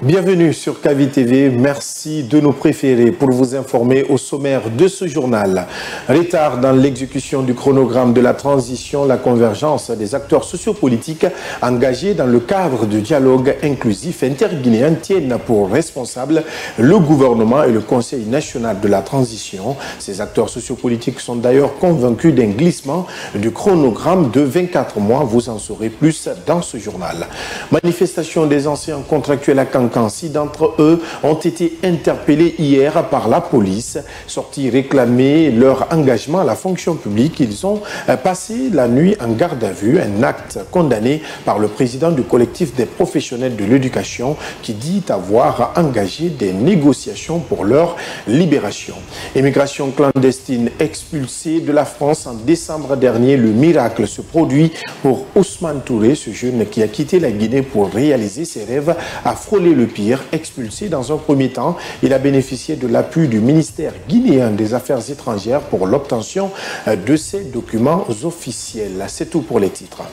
Bienvenue sur Kavi TV, merci de nous préférer pour vous informer au sommaire de ce journal. Retard dans l'exécution du chronogramme de la transition, la convergence des acteurs sociopolitiques engagés dans le cadre du dialogue inclusif interguinéen tiennent pour responsable le gouvernement et le Conseil national de la transition. Ces acteurs sociopolitiques sont d'ailleurs convaincus d'un glissement du chronogramme de 24 mois. Vous en saurez plus dans ce journal. Manifestation des anciens contractuels à Kankan. 6 d'entre eux ont été interpellés hier par la police. Sortis réclamer leur engagement à la fonction publique, ils ont passé la nuit en garde à vue, un acte condamné par le président du collectif des professionnels de l'éducation qui dit avoir engagé des négociations pour leur libération. Immigration clandestine expulsée de la France en décembre dernier, le miracle se produit pour Ousmane Touré, ce jeune qui a quitté la Guinée pour réaliser ses rêves, a frôlé le pire. Expulsé dans un premier temps, il a bénéficié de l'appui du ministère guinéen des Affaires étrangères pour l'obtention de ses documents officiels. C'est tout pour les titres.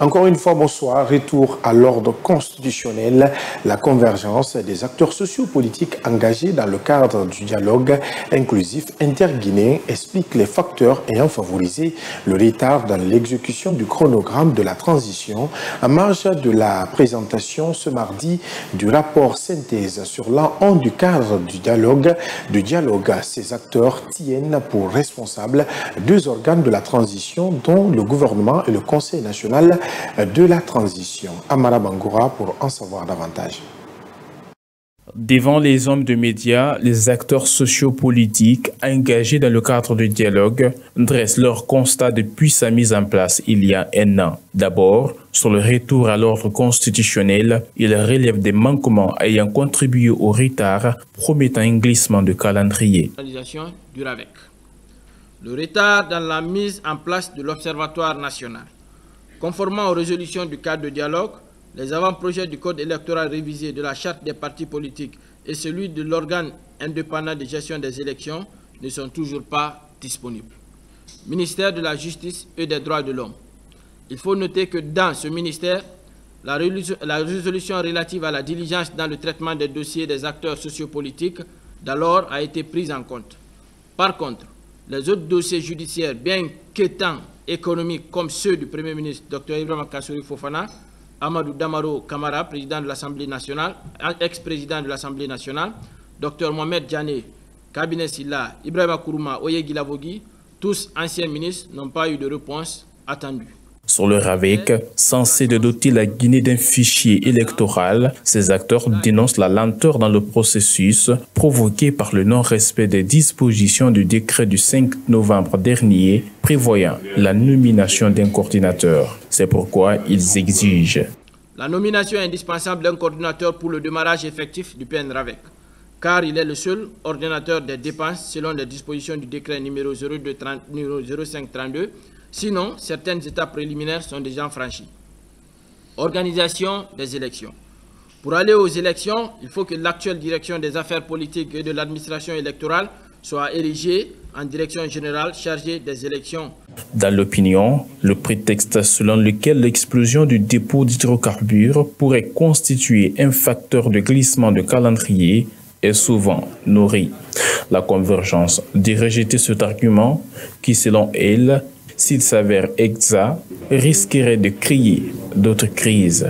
Encore une fois, bonsoir. Retour à l'ordre constitutionnel. La convergence des acteurs sociopolitiques engagés dans le cadre du dialogue inclusif interguinéen explique les facteurs ayant favorisé le retard dans l'exécution du chronogramme de la transition en marge de la présentation ce mardi du rapport synthèse sur l'an 1 du cadre du dialogue. Ces acteurs tiennent pour responsables 2 organes de la transition dont le gouvernement et le Conseil national de la transition. Amara Bangoura pour en savoir davantage. Devant les hommes de médias, les acteurs sociopolitiques engagés dans le cadre du dialogue dressent leur constat depuis sa mise en place il y a 1 an. D'abord, sur le retour à l'ordre constitutionnel, ils relèvent des manquements ayant contribué au retard, promettant un glissement de calendrier. Du RAVEC. Le retard dans la mise en place de l'Observatoire national. Conformément aux résolutions du cadre de dialogue, les avant-projets du Code électoral révisé de la Charte des partis politiques et celui de l'organe indépendant de gestion des élections ne sont toujours pas disponibles. Ministère de la Justice et des Droits de l'Homme. Il faut noter que dans ce ministère, la résolution relative à la diligence dans le traitement des dossiers des acteurs sociopolitiques d'alors a été prise en compte. Par contre, les autres dossiers judiciaires, bien qu'étant économiques comme ceux du Premier ministre Dr Ibrahima Kassory Fofana, Amadou Damaro Kamara, président de l'Assemblée nationale, ex-président de l'Assemblée nationale, Dr Mohamed Diané, Cabinet Silla, Ibrahima Kourouma, Oyegi Lavogi, tous anciens ministres, n'ont pas eu de réponse attendue. Sur le RAVEC, censé de doter la Guinée d'un fichier électoral, ces acteurs dénoncent la lenteur dans le processus provoqué par le non-respect des dispositions du décret du 5 novembre dernier prévoyant la nomination d'un coordinateur. C'est pourquoi ils exigent la nomination indispensable d'un coordinateur pour le démarrage effectif du PN-RAVEC, car il est le seul ordonnateur des dépenses selon les dispositions du décret numéro 0532. Sinon, certaines étapes préliminaires sont déjà franchies. Organisation des élections. Pour aller aux élections, il faut que l'actuelle direction des affaires politiques et de l'administration électorale soit érigée en direction générale chargée des élections. Dans l'opinion, le prétexte selon lequel l'explosion du dépôt d'hydrocarbures pourrait constituer un facteur de glissement de calendrier est souvent nourri. La convergence dit rejeter cet argument qui, selon elle, s'il s'avère exact, risquerait de créer d'autres crises.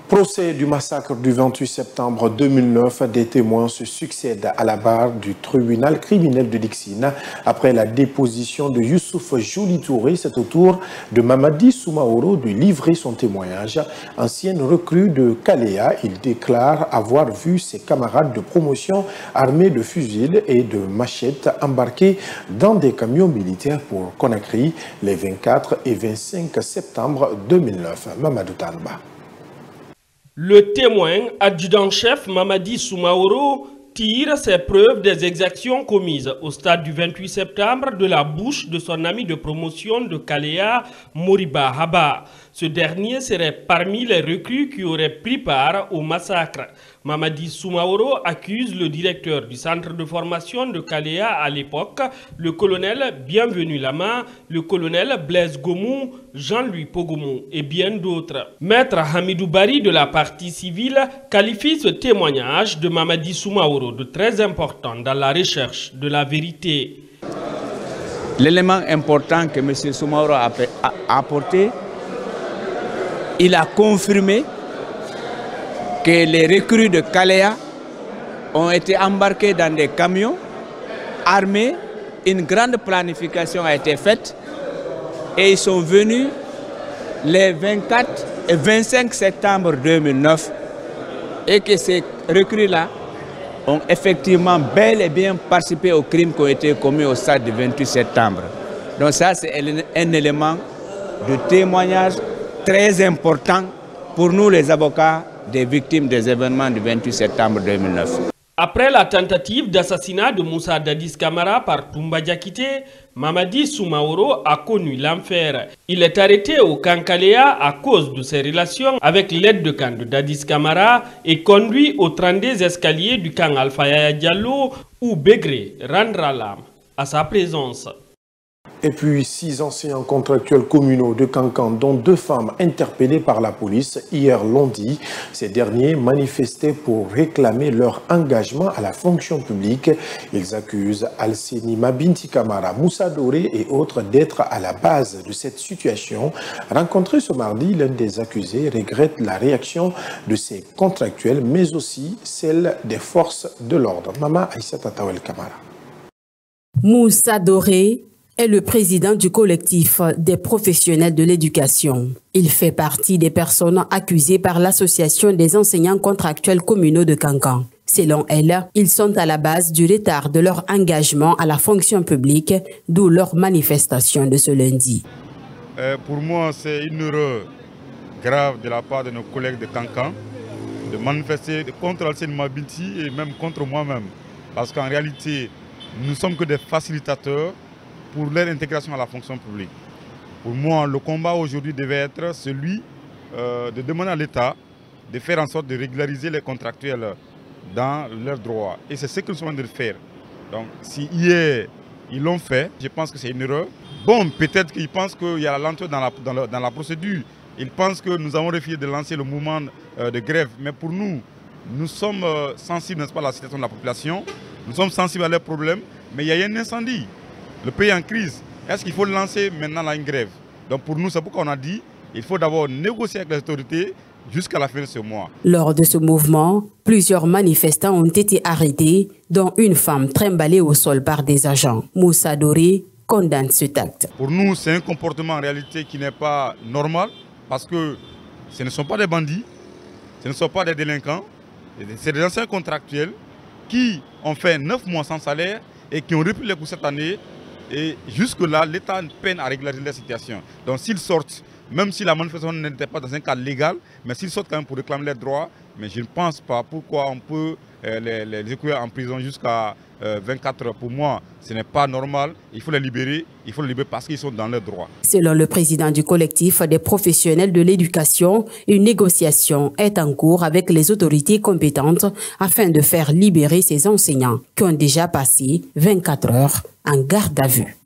Procès du massacre du 28 septembre 2009, des témoins se succèdent à la barre du tribunal criminel de Dixine. Après la déposition de Youssouf Joly Touré, c'est au tour de Mamadi Soumaoro de livrer son témoignage. Ancienne recrue de Kaléa, il déclare avoir vu ses camarades de promotion armés de fusils et de machettes embarqués dans des camions militaires pour Conakry les 24 et 25 septembre 2009. Mamadou Tanba. Le témoin, adjudant-chef Mamadi Soumaoro, tire ses preuves des exactions commises au stade du 28 septembre de la bouche de son ami de promotion de Kaléa, Moriba Haba. Ce dernier serait parmi les recrues qui auraient pris part au massacre. Mamadi Soumaoro accuse le directeur du centre de formation de Kalea à l'époque, le colonel Bienvenu Lama, le colonel Blaise Gomou, Jean-Louis Pogomou et bien d'autres. Maître Hamidou Bari de la partie civile qualifie ce témoignage de Mamadi Soumaoro de très important dans la recherche de la vérité. L'élément important que M. Soumaoro a apporté, il a confirmé que les recrues de Kalea ont été embarqués dans des camions armés. Une grande planification a été faite et ils sont venus les 24 et 25 septembre 2009 et que ces recrues-là ont effectivement bel et bien participé aux crimes qui ont été commis au stade du 28 septembre. Donc ça, c'est un élément de témoignage très important pour nous les avocats des victimes des événements du 28 septembre 2009. Après la tentative d'assassinat de Moussa Dadis Camara par Toumba Diakité, Mamadi Soumaoro a connu l'enfer. Il est arrêté au camp Kalea à cause de ses relations avec l'aide de camp de Dadis Camara et conduit au 32 escaliers du camp Alpha Yaya Diallo où Begré rendra l'âme à sa présence. Et puis 6 enseignants contractuels communaux de Kankan, dont 2 femmes interpellées par la police hier lundi. Ces derniers manifestaient pour réclamer leur engagement à la fonction publique. Ils accusent Alseni Mabinti Kamara, Moussa Doré et autres d'être à la base de cette situation. Rencontré ce mardi, l'un des accusés regrette la réaction de ces contractuels, mais aussi celle des forces de l'ordre. Mama Aïssata Tawel Kamara. Moussa Doré est le président du collectif des professionnels de l'éducation. Il fait partie des personnes accusées par l'association des enseignants contractuels communaux de Kankan. Selon elle, ils sont à la base du retard de leur engagement à la fonction publique, d'où leur manifestation de ce lundi. Pour moi, c'est une erreur grave de la part de nos collègues de Kankan de manifester contre Alseni Mabinti et même contre moi-même. Parce qu'en réalité, nous ne sommes que des facilitateurs pour leur intégration à la fonction publique. Pour moi, le combat aujourd'hui devait être celui de demander à l'État de faire en sorte de régulariser les contractuels dans leurs droits. Et c'est ce qu'ils sont en train de faire. Donc, si hier, ils l'ont fait, je pense que c'est une erreur. Bon, peut-être qu'ils pensent qu'il y a la lenteur dans la procédure. Ils pensent que nous avons refusé de lancer le mouvement de grève. Mais pour nous, nous sommes sensibles, n'est-ce pas, à la situation de la population. Nous sommes sensibles à leurs problèmes. Mais il y a un incendie. Le pays est en crise. Est-ce qu'il faut lancer maintenant une grève? Donc pour nous, c'est pourquoi on a dit qu'il faut d'abord négocier avec les autorités jusqu'à la fin de ce mois. Lors de ce mouvement, plusieurs manifestants ont été arrêtés, dont une femme trimballée au sol par des agents. Moussa Doré condamne ce acte. Pour nous, c'est un comportement en réalité qui n'est pas normal parce que ce ne sont pas des bandits, ce ne sont pas des délinquants, c'est des anciens contractuels qui ont fait 9 mois sans salaire et qui ont repris les coups cette année. Et jusque-là, l'État peine à régulariser la situation. Donc s'ils sortent, même si la manifestation n'était pas dans un cadre légal, mais s'ils sortent quand même pour réclamer leurs droits, mais je ne pense pas pourquoi on peut les écouler en prison jusqu'à 24 heures. Pour moi, ce n'est pas normal. Il faut les libérer parce qu'ils sont dans leurs droits. Selon le président du collectif des professionnels de l'éducation, une négociation est en cours avec les autorités compétentes afin de faire libérer ces enseignants qui ont déjà passé 24 heures en garde à vue.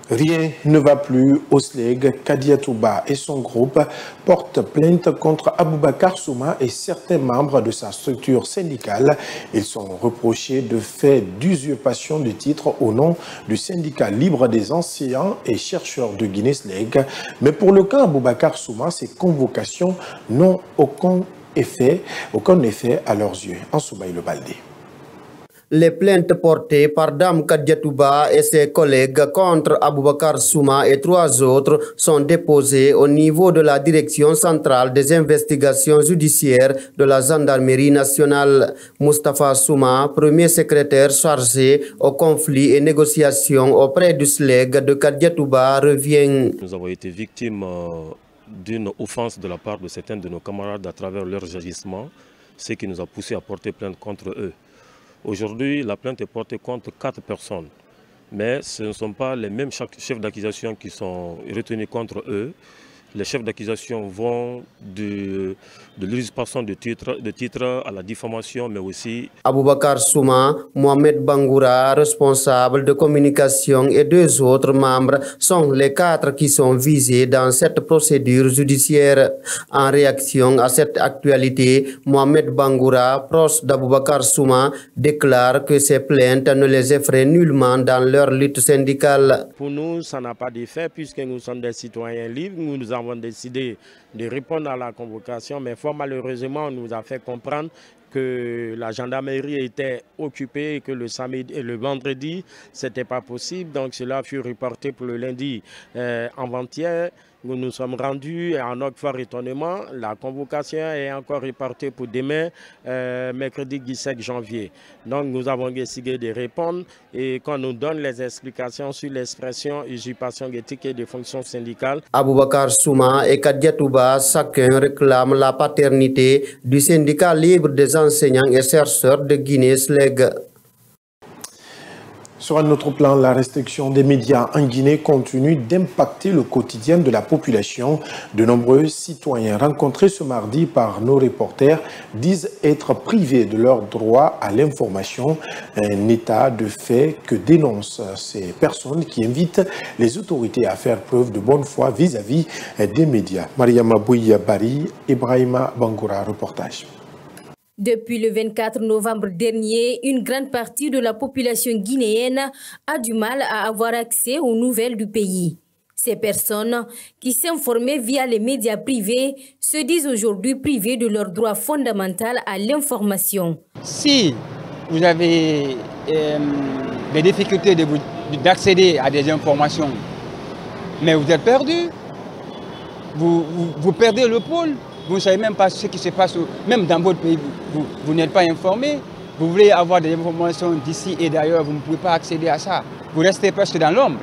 Rien ne va plus. Osleg Kadiatouba et son groupe portent plainte contre Aboubakar Souma et certains membres de sa structure syndicale. Ils sont reprochés de faits d'usurpation de titres au nom du syndicat libre des enseignants et chercheurs de Guinness-Leg. Mais pour le cas Aboubakar Souma, ces convocations n'ont aucun effet à leurs yeux. En Soumaï le Baldé. Les plaintes portées par Dame Kadiatouba et ses collègues contre Aboubakar Souma et 3 autres sont déposées au niveau de la Direction centrale des investigations judiciaires de la Gendarmerie nationale. Moustapha Souma, premier secrétaire chargé aux conflits et négociations auprès du SLEG de Kadiatouba, revient. Nous avons été victimes d'une offense de la part de certains de nos camarades à travers leurs agissements, ce qui nous a poussé à porter plainte contre eux. Aujourd'hui, la plainte est portée contre 4 personnes, mais ce ne sont pas les mêmes chefs d'accusation qui sont retenus contre eux. Les chefs d'accusation vont de l'usurpation de titres à la diffamation, mais aussi... Aboubakar Souma, Mohamed Bangoura, responsable de communication, et 2 autres membres sont les 4 qui sont visés dans cette procédure judiciaire. En réaction à cette actualité, Mohamed Bangoura, proche d'Aboubakar Souma, déclare que ces plaintes ne les effraient nullement dans leur lutte syndicale. Pour nous, ça n'a pas d'effet puisque nous sommes des citoyens libres. Nous avons décidé de répondre à la convocation, mais fort malheureusement, on nous a fait comprendre que la gendarmerie était occupée et que le samedi et le vendredi, ce n'était pas possible. Donc cela fut reporté pour le lundi avant-hier. Nous nous sommes rendus et à notre fort étonnement, la convocation est encore reportée pour demain, mercredi 17 janvier. Donc nous avons décidé de répondre et qu'on nous donne les explications sur l'expression usurpation d'éthique et de fonctions syndicales. Aboubakar Souma et Kadiatouba, chacun réclame la paternité du syndicat libre des enseignants et chercheurs de Guinée-SLEG. Sur un autre plan, la restriction des médias en Guinée continue d'impacter le quotidien de la population. De nombreux citoyens rencontrés ce mardi par nos reporters disent être privés de leur droit à l'information, un état de fait que dénoncent ces personnes qui invitent les autorités à faire preuve de bonne foi vis-à-vis des médias. Mariama Bouya Bari, Ibrahima Bangoura, reportage. Depuis le 24 novembre dernier, une grande partie de la population guinéenne a du mal à avoir accès aux nouvelles du pays. Ces personnes qui s'informaient via les médias privés se disent aujourd'hui privées de leur droit fondamental à l'information. Si vous avez des difficultés d'accéder à des informations, mais vous êtes perdu, vous perdez le pôle. Vous ne savez même pas ce qui se passe, même dans votre pays, vous n'êtes pas informé. Vous voulez avoir des informations d'ici et d'ailleurs, vous ne pouvez pas accéder à ça. Vous restez presque dans l'ombre.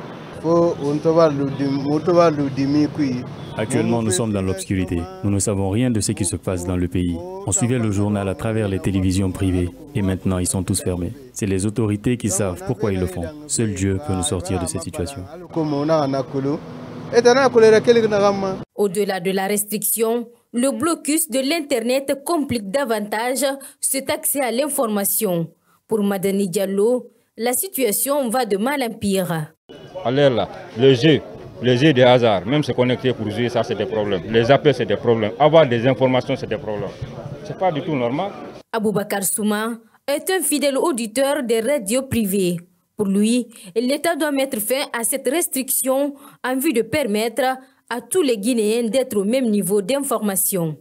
Actuellement, nous sommes dans l'obscurité. Nous ne savons rien de ce qui se passe dans le pays. On suivait le journal à travers les télévisions privées et maintenant ils sont tous fermés. C'est les autorités qui savent pourquoi ils le font. Seul Dieu peut nous sortir de cette situation. Au-delà de la restriction, le blocus de l'Internet complique davantage cet accès à l'information. Pour Madani Diallo, la situation va de mal en pire. Alors là, le jeu des hasards, même se connecter pour jouer, ça c'est des problèmes. Les appels, c'est des problèmes. Avoir des informations, c'est des problèmes. C'est pas du tout normal. Aboubakar Souma est un fidèle auditeur des radios privées. Pour lui, l'État doit mettre fin à cette restriction en vue de permettre à tous les Guinéens d'être au même niveau d'information.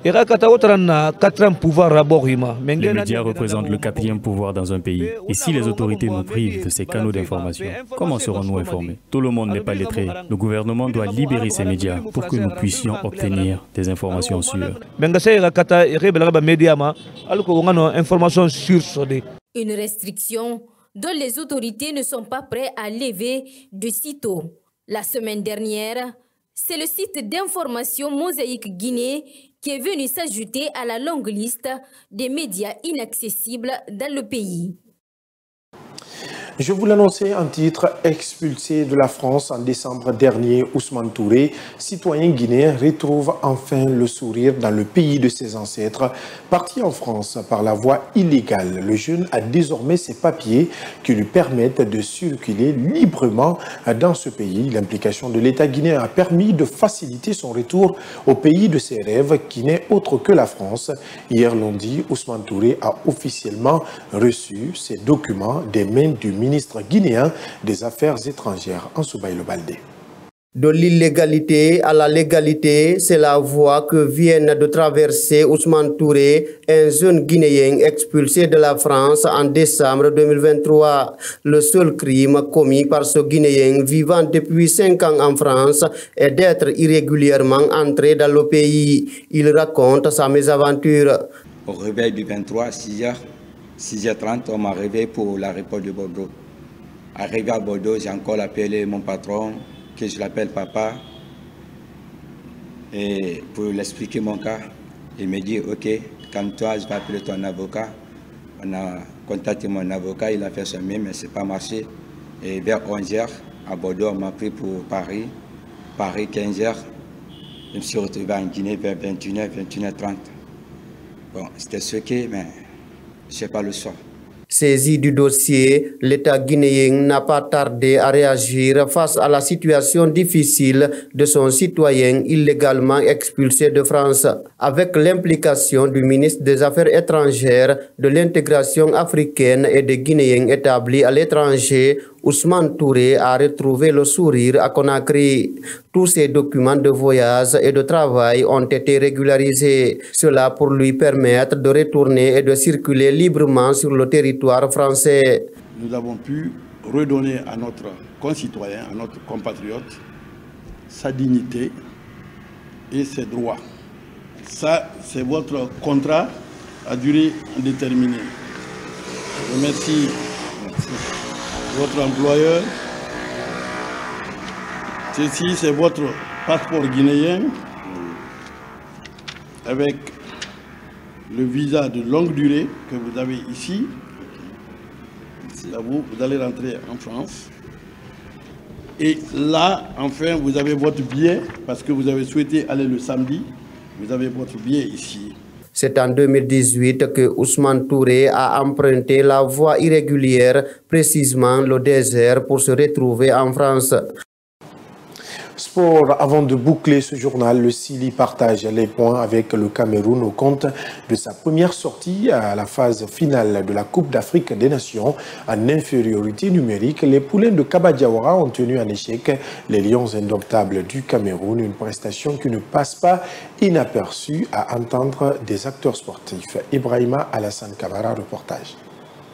Les médias représentent le 4e pouvoir dans un pays. Et si les autorités nous privent de ces canaux d'information, comment serons-nous informés? Tout le monde n'est pas lettré. Le gouvernement doit libérer ces médias pour que nous puissions obtenir des informations sûres. Une restriction dont les autorités ne sont pas prêtes à lever de sitôt. La semaine dernière, c'est le site d'information Mosaïque Guinée qui est venu s'ajouter à la longue liste des médias inaccessibles dans le pays. Je vous l'annonçais en titre, expulsé de la France en décembre dernier, Ousmane Touré, citoyen guinéen, retrouve enfin le sourire dans le pays de ses ancêtres. Parti en France par la voie illégale, le jeune a désormais ses papiers qui lui permettent de circuler librement dans ce pays. L'implication de l'État guinéen a permis de faciliter son retour au pays de ses rêves qui n'est autre que la France. Hier lundi, Ousmane Touré a officiellement reçu ses documents des mains du ministre guinéen des Affaires étrangères, Ansoubaïlo Baldé. De l'illégalité à la légalité, c'est la voie que viennent de traverser Ousmane Touré, un jeune Guinéen expulsé de la France en décembre 2023. Le seul crime commis par ce Guinéen vivant depuis 5 ans en France est d'être irrégulièrement entré dans le pays. Il raconte sa mésaventure. Au réveil du 23, 6h30, on m'a réveillé pour l'aéroport de Bordeaux. Arrivé à Bordeaux, j'ai encore appelé mon patron, que je l'appelle papa, et pour lui expliquer mon cas. Il me dit, ok, calme-toi, je vais appeler ton avocat. On a contacté mon avocat, il a fait son mieux, mais ce n'est pas marché. Et vers 11h, à Bordeaux, on m'a pris pour Paris, 15h. Je me suis retrouvé en Guinée vers 21h, 21h30. Bon, c'était ce qui est, mais je ne sais pas le soir. Saisi du dossier, l'État guinéen n'a pas tardé à réagir face à la situation difficile de son citoyen illégalement expulsé de France. Avec l'implication du ministre des Affaires étrangères, de l'intégration africaine et des Guinéens établis à l'étranger, Ousmane Touré a retrouvé le sourire à Conakry. Tous ses documents de voyage et de travail ont été régularisés. Cela pour lui permettre de retourner et de circuler librement sur le territoire français. Nous avons pu redonner à notre concitoyen, à notre compatriote, sa dignité et ses droits. Ça, c'est votre contrat à durée indéterminée. Je remercie votre employeur. Ceci, c'est votre passeport guinéen avec le visa de longue durée que vous avez ici. Là, vous allez rentrer en France. Et là, enfin, vous avez votre billet parce que vous avez souhaité aller le samedi. Vous avez votre billet ici. C'est en 2018 que Ousmane Touré a emprunté la voie irrégulière, précisément le désert, pour se retrouver en France. Sport, avant de boucler ce journal, le Sili partage les points avec le Cameroun au compte de sa première sortie à la phase finale de la Coupe d'Afrique des Nations. En infériorité numérique, les poulains de Kaba Diawara ont tenu en échec les Lions indomptables du Cameroun, une prestation qui ne passe pas inaperçue à entendre des acteurs sportifs. Ibrahima Alassane Kabara, reportage.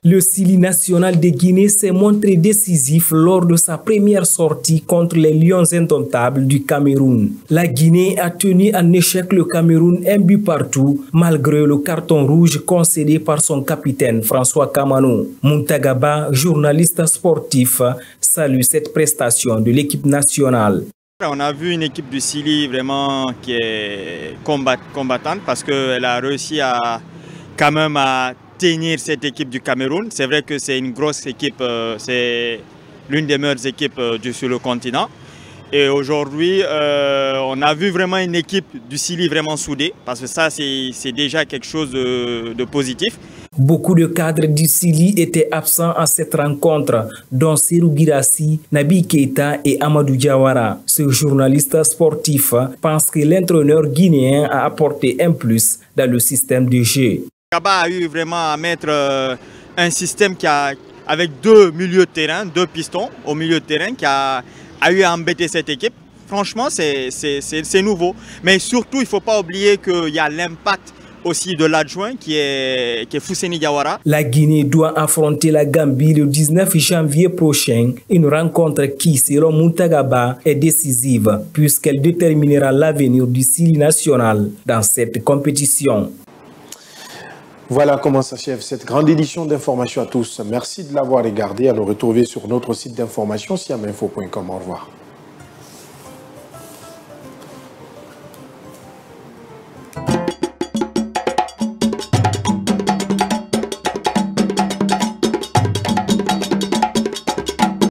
Le Sili national de Guinée s'est montré décisif lors de sa première sortie contre les Lions indomptables du Cameroun. La Guinée a tenu en échec le Cameroun un but partout, malgré le carton rouge concédé par son capitaine François Kamano. Muntagaba, journaliste sportif, salue cette prestation de l'équipe nationale. On a vu une équipe du Sili vraiment qui est combattante parce qu'elle a réussi à quand même à tenir cette équipe du Cameroun. C'est vrai que c'est une grosse équipe, c'est l'une des meilleures équipes sur le continent. Et aujourd'hui, on a vu vraiment une équipe du Sili vraiment soudée, parce que ça, c'est déjà quelque chose de positif. Beaucoup de cadres du Sili étaient absents à cette rencontre, dont Serou Girassi, Nabi Keita et Amadou Diawara. Ce journaliste sportif pense que l'entraîneur guinéen a apporté un plus dans le système de jeu. Kaba a eu vraiment à mettre un système avec deux milieux de terrain, deux pistons au milieu de terrain qui a eu à embêter cette équipe. Franchement, c'est nouveau. Mais surtout, il ne faut pas oublier qu'il y a l'impact aussi de l'adjoint qui est Fousseni Diawara. La Guinée doit affronter la Gambie le 19 janvier prochain. Une rencontre qui, selon Muntagaba, est décisive puisqu'elle déterminera l'avenir du Sili national dans cette compétition. Voilà comment s'achève cette grande édition d'information à tous. Merci de l'avoir regardé. À nous retrouver sur notre site d'information siaminfo.com. Au revoir.